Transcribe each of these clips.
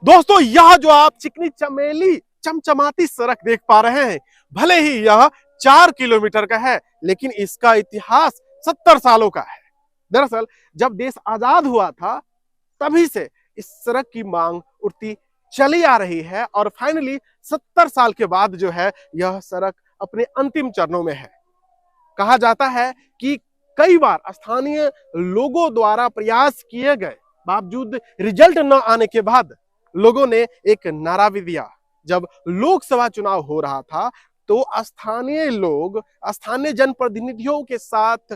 दोस्तों, यह जो आप चिकनी चमेली चमचमाती सड़क देख पा रहे हैं, भले ही यह 4 किलोमीटर का है, लेकिन इसका इतिहास 70 सालों का है। दरअसल जब देश आजाद हुआ था, तभी से इस सड़क की मांग उठती चली आ रही है और फाइनली 70 साल के बाद जो है यह सड़क अपने अंतिम चरणों में है। कहा जाता है कि कई बार स्थानीय लोगों द्वारा प्रयास किए गए बावजूद रिजल्ट न आने के बाद लोगों ने एक नारा भी दिया। जब लोकसभा चुनाव हो रहा था तो स्थानीय लोग स्थानीय जनप्रतिनिधियों के साथ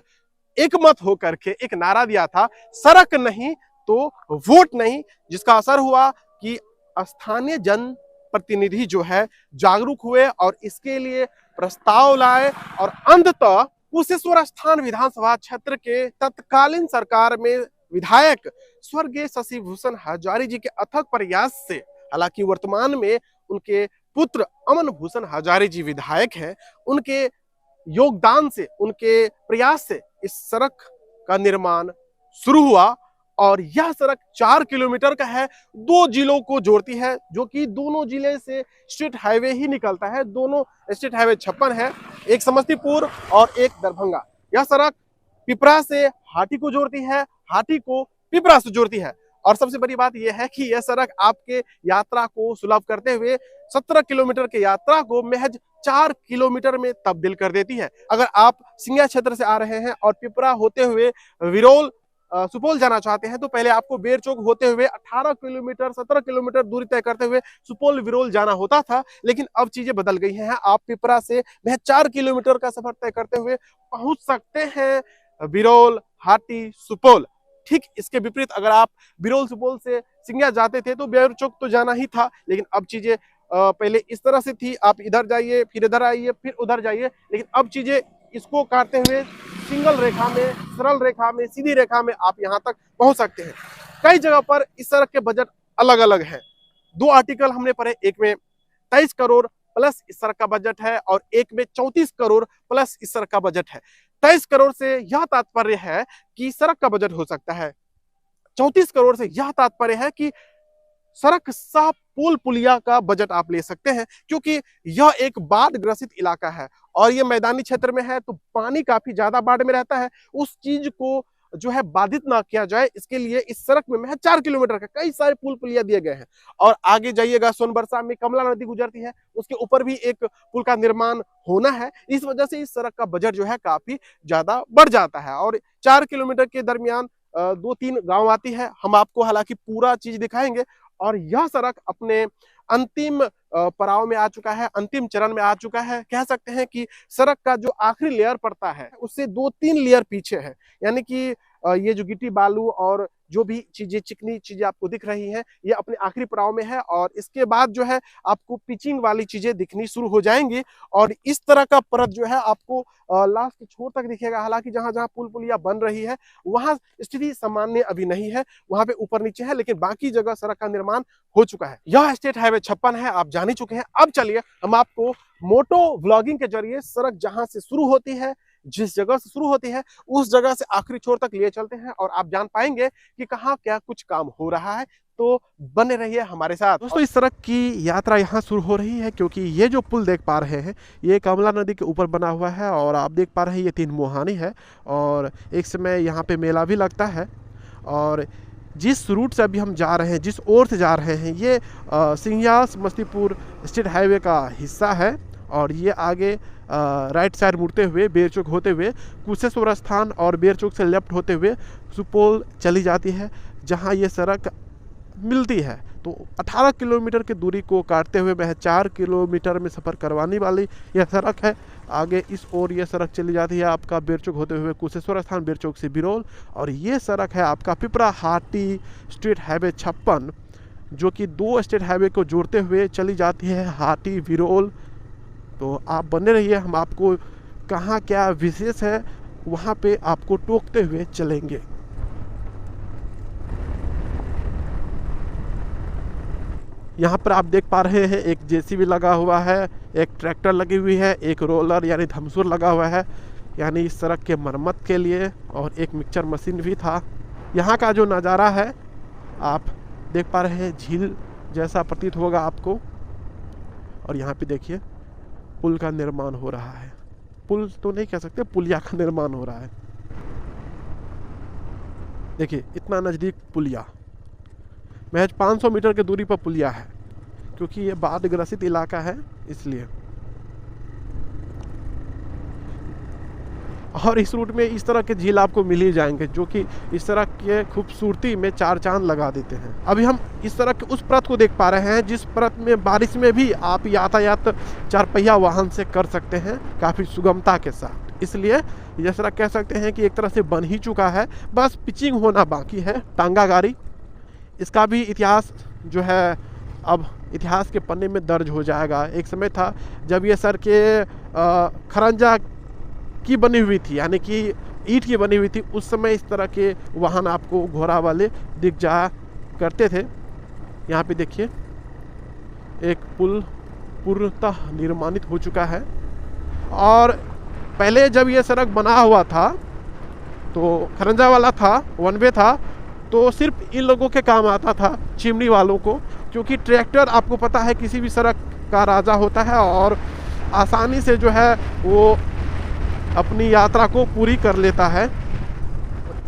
एक मत होकर के एक नारा दिया था, सड़क नहीं तो वोट नहीं, जिसका असर हुआ कि स्थानीय जनप्रतिनिधि जो है जागरूक हुए और इसके लिए प्रस्ताव लाए और अंततः कुशेश्वर स्थान विधानसभा क्षेत्र के तत्कालीन सरकार में विधायक स्वर्गीय शशि भूषण हजारी जी के अथक प्रयास से, हालांकि वर्तमान में उनके पुत्र अमन भूषण हजारी जी विधायक हैं, उनके योगदान से, उनके प्रयास से इस सड़क का निर्माण शुरू हुआ और यह सड़क 4 किलोमीटर का है, 2 जिलों को जोड़ती है, जो कि दोनों जिले से स्टेट हाईवे ही निकलता है। दोनों स्टेट हाईवे 56 है, एक समस्तीपुर और एक दरभंगा। यह सड़क पिपरा से हाटी को जोड़ती है, हाटी को पिपरा से जोड़ती है और सबसे बड़ी बात यह है कि यह सड़क आपके यात्रा को सुलभ करते हुए 17 किलोमीटर की यात्रा को महज 4 किलोमीटर में तब्दील कर देती है। अगर आप सिंघिया क्षेत्र से आ रहे हैं और पिपरा होते हुए विरोल सुपौल जाना चाहते हैं तो पहले आपको बेरचौक होते हुए 18 किलोमीटर 17 किलोमीटर दूरी तय करते हुए सुपौल विरोल जाना होता था, लेकिन अब चीजें बदल गई हैं। आप पिपरा से महज 4 किलोमीटर का सफर तय करते हुए पहुंच सकते हैं विरोल, हाटी, सुपौल। ठीक इसके विपरीत अगर आप विरोल सुपौल से सिंघिया जाते थे तो बेरचौक तो जाना ही था, लेकिन अब चीजें पहले इस तरह से थी, आप इधर जाइए फिर इधर आइए फिर उधर जाइए, लेकिन अब चीजें इसको काटते हुए सिंगल रेखा में, सरल रेखा में, सीधी रेखा में आप यहां तक पहुंच सकते हैं। कई जगह पर इस सड़क के बजट अलग अलग है। 2 आर्टिकल हमने पढ़े, एक में 23 करोड़ प्लस इस सड़क का बजट है और एक में 34 करोड़ प्लस इस सड़क का बजट है। 23 करोड़ से यह तात्पर्य है कि सड़क का बजट हो सकता है, 34 करोड़ से यह तात्पर्य है कि सड़क सह पुल पुलिया का बजट आप ले सकते हैं, क्योंकि यह एक बाढ़ ग्रसित इलाका है और यह मैदानी क्षेत्र में है तो पानी काफी ज्यादा बाढ़ में रहता है। उस चीज को जो है बाधित ना किया जाए, इसके लिए इस सड़क में महज 4 किलोमीटर का कई सारे पुल पुलिया दिए गए हैं। और आगे जाइएगा सोनबरसा में कमला नदी गुजरती है, उसके ऊपर भी एक पुल का निर्माण होना है। इस वजह से इस सड़क का बजट जो है काफी ज्यादा बढ़ जाता है और 4 किलोमीटर के दरमियान 2-3 गांव आती है। हम आपको हालांकि पूरा चीज दिखाएंगे और यह सड़क अपने अंतिम पड़ाव में आ चुका है, अंतिम चरण में आ चुका है। कह सकते हैं कि सड़क का जो आखिरी लेयर पड़ता है उससे 2-3 लेयर पीछे है, यानी कि ये जो गिट्टी बालू और जो भी चीजें चिकनी चीजें आपको दिख रही हैं ये अपने आखिरी पड़ाव में है और इसके बाद जो है आपको पिचिंग वाली चीजें दिखनी शुरू हो जाएंगी और इस तरह का परत जो है आपको लास्ट के छोर तक दिखेगा। हालांकि जहां जहां पुल पुलिया बन रही है वहां स्थिति सामान्य अभी नहीं है, वहां पे ऊपर नीचे है, लेकिन बाकी जगह सड़क का निर्माण हो चुका है। यह स्टेट हाईवे 56 है, आप जान ही चुके हैं। अब चलिए हम आपको मोटो व्लॉगिंग के जरिए सड़क जहां से शुरू होती है, जिस जगह से शुरू होती है उस जगह से आखिरी छोर तक लिए चलते हैं और आप जान पाएंगे कि कहाँ क्या कुछ काम हो रहा है। तो बने रहिए हमारे साथ। दोस्तों, इस सड़क की यात्रा यहाँ शुरू हो रही है क्योंकि ये जो पुल देख पा रहे हैं ये कमला नदी के ऊपर बना हुआ है और आप देख पा रहे हैं ये 3 मुहानी है और एक समय यहाँ पे मेला भी लगता है। और जिस रूट से अभी हम जा रहे हैं, जिस ओर से जा रहे हैं, ये सिंघिया समस्तीपुर स्टेट हाईवे का हिस्सा है और ये आगे राइट साइड मुड़ते हुए बेरचौक होते हुए कुशेश्वर स्थान और बेरचौक से लेफ्ट होते हुए सुपौल चली जाती है, जहां ये सड़क मिलती है। तो 18 किलोमीटर की दूरी को काटते हुए महज 4 किलोमीटर में सफ़र करवाने वाली यह सड़क है। आगे इस ओर ये सड़क चली जाती है आपका बेरचौक होते हुए कुशेश्वर स्थान, बेरचौक से बिरोल, और ये सड़क है आपका पिपरा हाटी स्टेट हाईवे 56, जो कि 2 स्टेट हाईवे को जोड़ते हुए चली जाती है हाटी विरोल। तो आप बने रहिए, हम आपको कहाँ क्या विशेष है वहाँ पे आपको टोकते हुए चलेंगे। यहाँ पर आप देख पा रहे हैं एक जेसीबी लगा हुआ है, एक ट्रैक्टर लगी हुई है, एक रोलर यानी धमसूर लगा हुआ है यानी इस सड़क के मरम्मत के लिए, और एक मिक्सचर मशीन भी था। यहाँ का जो नज़ारा है आप देख पा रहे हैं, झील जैसा प्रतीत होगा आपको। और यहाँ पे देखिए पुल का निर्माण हो रहा है। पुल तो नहीं कह सकते, पुलिया का निर्माण हो रहा है। देखिए इतना नज़दीक पुलिया, महज 500 मीटर की दूरी पर पुलिया है, क्योंकि ये बाढ़ ग्रसित इलाका है इसलिए। और इस रूट में इस तरह के झील आपको मिल ही जाएंगे जो कि इस तरह के खूबसूरती में चार चांद लगा देते हैं। अभी हम इस तरह के उस परत को देख पा रहे हैं जिस परत में बारिश में भी आप यातायात चार पहिया वाहन से कर सकते हैं काफ़ी सुगमता के साथ। इसलिए इस तरह कह सकते हैं कि एक तरह से बन ही चुका है, बस पिचिंग होना बाकी है। टांगा गाड़ी, इसका भी इतिहास जो है अब इतिहास के पन्ने में दर्ज हो जाएगा। एक समय था जब ये सड़कें खरंजा की बनी हुई थी, यानी कि ईंट की बनी हुई थी, उस समय इस तरह के वाहन आपको घोड़ा वाले दिख जाया करते थे। यहाँ पे देखिए एक पुल पूर्णतः निर्माणित हो चुका है। और पहले जब ये सड़क बना हुआ था तो खरंजा वाला था, वन वे था, तो सिर्फ इन लोगों के काम आता था, चिमनी वालों को, क्योंकि ट्रैक्टर आपको पता है किसी भी सड़क का राजा होता है और आसानी से जो है वो अपनी यात्रा को पूरी कर लेता है।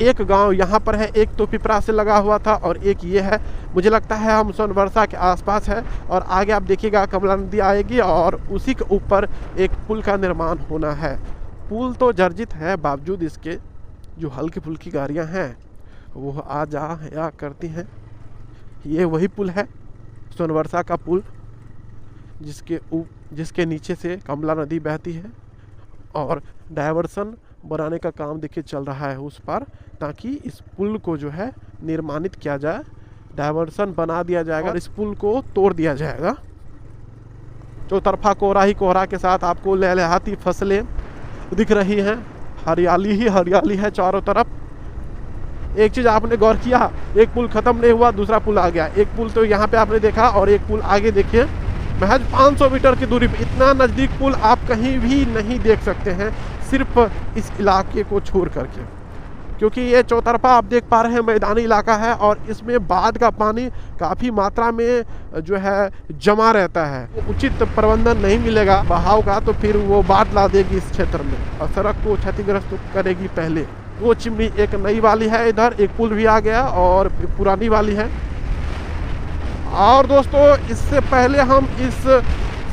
एक गांव यहाँ पर है, एक तो पिपरा से लगा हुआ था और एक ये है। मुझे लगता है हम सोनवर्षा के आसपास है। और आगे आप देखिएगा कमला नदी आएगी और उसी के ऊपर एक पुल का निर्माण होना है। पुल तो जर्जित है, बावजूद इसके जो हल्की फुल्की गाड़ियाँ हैं वो आ जा करती हैं। ये वही पुल है, सोनवर्षा का पुल, जिसके नीचे से कमला नदी बहती है। और डायवर्सन बनाने का काम देखिए चल रहा है उस पर, ताकि इस पुल को जो है निर्माणित किया जाए, डायवर्सन बना दिया जाएगा और इस पुल को तोड़ दिया जाएगा। चौतरफा कोहरा ही कोहरा के साथ आपको लहलहाती फसलें दिख रही हैं, हरियाली ही हरियाली है चारों तरफ। एक चीज़ आपने गौर किया, एक पुल खत्म नहीं हुआ दूसरा पुल आ गया। एक पुल तो यहाँ पे आपने देखा और एक पुल आगे देखिए, महज 500 मीटर की दूरी पे। इतना नज़दीक पुल आप कहीं भी नहीं देख सकते हैं, सिर्फ इस इलाके को छोड़ करके, क्योंकि ये चौतरफा आप देख पा रहे हैं मैदानी इलाका है और इसमें बाढ़ का पानी काफ़ी मात्रा में जो है जमा रहता है। उचित प्रबंधन नहीं मिलेगा बहाव का तो फिर वो बाढ़ ला देगी इस क्षेत्र में और सड़क को क्षतिग्रस्त करेगी। पहले वो चिमनी एक नई वाली है, इधर एक पुल भी आ गया और पुरानी वाली है। और दोस्तों इससे पहले हम इस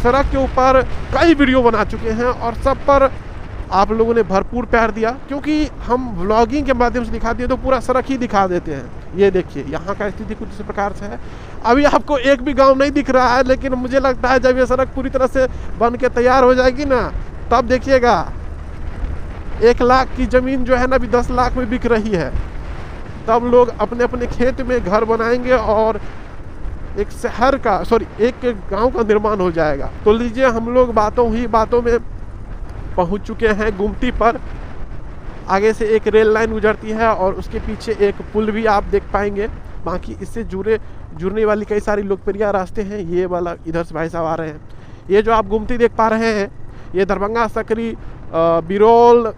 सड़क के ऊपर कई वीडियो बना चुके हैं और सब पर आप लोगों ने भरपूर प्यार दिया, क्योंकि हम व्लॉगिंग के माध्यम से दिखाते हैं तो पूरा सड़क ही दिखा देते हैं। ये देखिए यहाँ का स्थिति कुछ इस प्रकार से है। अभी आपको एक भी गांव नहीं दिख रहा है, लेकिन मुझे लगता है जब ये सड़क पूरी तरह से बन के तैयार हो जाएगी ना, तब देखिएगा 1 लाख की ज़मीन जो है ना अभी 10 लाख में बिक रही है। तब लोग अपने अपने खेत में घर बनाएंगे और एक शहर का एक गांव का निर्माण हो जाएगा। तो लीजिए हम लोग बातों में पहुंच चुके हैं गुमती पर। आगे से एक रेल लाइन गुजरती है और उसके पीछे एक पुल भी आप देख पाएंगे। बाकी इससे जुड़ने वाली कई सारी लोकप्रिय रास्ते हैं। ये वाला इधर से भाई साहब आ रहे हैं। ये जो आप गुमती देख पा रहे हैं ये दरभंगा सकरी बिरौल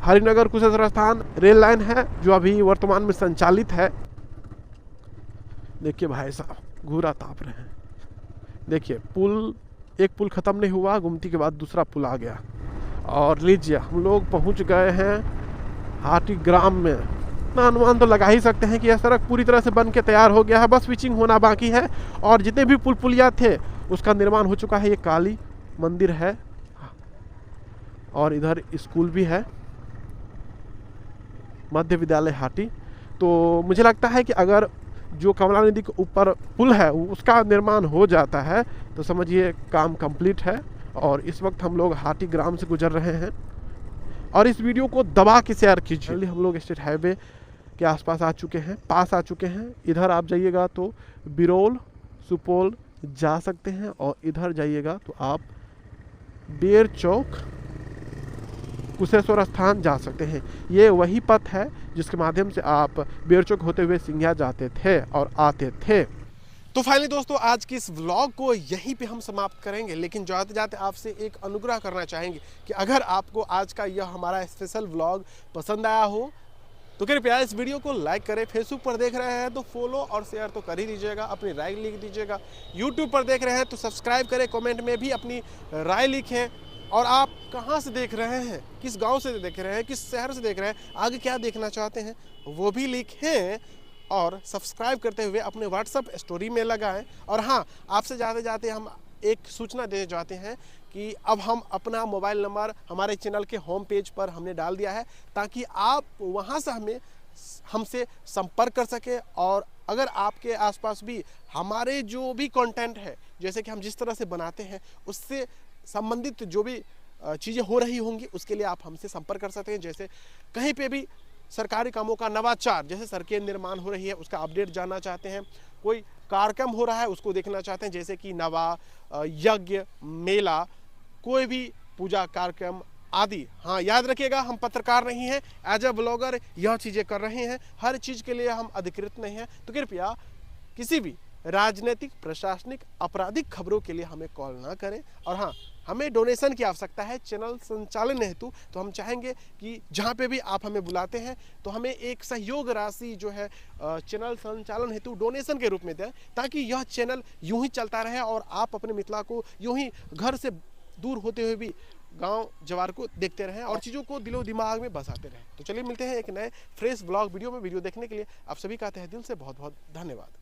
हरिनगर कुशेश्वर स्थान रेल लाइन है जो अभी वर्तमान में संचालित है। देखिए भाई साहब घूरा ताप रहे हैं। देखिए एक पुल ख़त्म नहीं हुआ, गुमती के बाद दूसरा पुल आ गया। और लीजिए हम लोग पहुंच गए हैं हाटी ग्राम में। इतना अनुमान तो लगा ही सकते हैं कि यह सड़क पूरी तरह से बन के तैयार हो गया है, बस पिचिंग होना बाकी है। और जितने भी पुलिया थे उसका निर्माण हो चुका है। ये काली मंदिर है और इधर स्कूल भी है, मध्य विद्यालय हाटी। तो मुझे लगता है कि अगर जो कमला नदी के ऊपर पुल है उसका निर्माण हो जाता है तो समझिए काम कंप्लीट है। और इस वक्त हम लोग हाटी ग्राम से गुजर रहे हैं और इस वीडियो को दबा के शेयर कीजिए। हम लोग स्टेट हाईवे के आसपास आ चुके हैं, पास आ चुके हैं। इधर आप जाइएगा तो बिरौल सुपौल जा सकते हैं और इधर जाइएगा तो आप बेर चौक कुशेश्वर स्थान जा सकते हैं। ये वही पथ है जिसके माध्यम से आप बेर चौक होते हुए सिंघिया जाते थे और आते थे। तो फाइनली दोस्तों आज की इस व्लॉग को यहीं पे हम समाप्त करेंगे, लेकिन जाते जाते आपसे एक अनुग्रह करना चाहेंगे कि अगर आपको आज का यह हमारा स्पेशल व्लॉग पसंद आया हो तो कृपया इस वीडियो को लाइक करें। फेसबुक पर देख रहे हैं तो फॉलो और शेयर तो कर ही दीजिएगा, अपनी राय लिख दीजिएगा। यूट्यूब पर देख रहे हैं तो सब्सक्राइब करें, कमेंट में भी अपनी राय लिखें। और आप कहाँ से देख रहे हैं, किस गांव से देख रहे हैं, किस शहर से देख रहे हैं, आगे क्या देखना चाहते हैं वो भी लिखें। और सब्सक्राइब करते हुए अपने व्हाट्सएप स्टोरी में लगाएं। और हाँ, आपसे जाते जाते हम एक सूचना दे जाते हैं कि अब हम अपना मोबाइल नंबर हमारे चैनल के होम पेज पर हमने डाल दिया है, ताकि आप वहां से हमसे संपर्क कर सके। और अगर आपके आसपास भी हमारे जो भी कंटेंट है, जैसे कि हम जिस तरह से बनाते हैं, उससे संबंधित जो भी चीज़ें हो रही होंगी, उसके लिए आप हमसे संपर्क कर सकते हैं। जैसे कहीं पे भी सरकारी कामों का नवाचार, जैसे सड़कें निर्माण हो रही है उसका अपडेट जानना चाहते हैं, कोई कार्यक्रम हो रहा है उसको देखना चाहते हैं, जैसे कि नवा, यज्ञ, मेला, कोई भी पूजा कार्यक्रम आदि। हाँ, याद रखिएगा, हम पत्रकार नहीं हैं, एज ए ब्लॉगर यह चीज़ें कर रहे हैं, हर चीज़ के लिए हम अधिकृत नहीं हैं। तो कृपया किसी भी राजनीतिक, प्रशासनिक, आपराधिक खबरों के लिए हमें कॉल ना करें। और हाँ, हमें डोनेशन की आवश्यकता है चैनल संचालन हेतु। तो हम चाहेंगे कि जहाँ पे भी आप हमें बुलाते हैं तो हमें एक सहयोग राशि जो है चैनल संचालन हेतु डोनेशन के रूप में दें, ताकि यह चैनल यूं ही चलता रहे और आप अपने मिथिला को यूं ही घर से दूर होते हुए भी गांव जवार को देखते रहें और चीज़ों को दिलो दिमाग में बसाते रहें। तो चलिए मिलते हैं एक नए फ्रेश ब्लॉग वीडियो में। वीडियो देखने के लिए आप सभी का तहे दिल से बहुत बहुत धन्यवाद।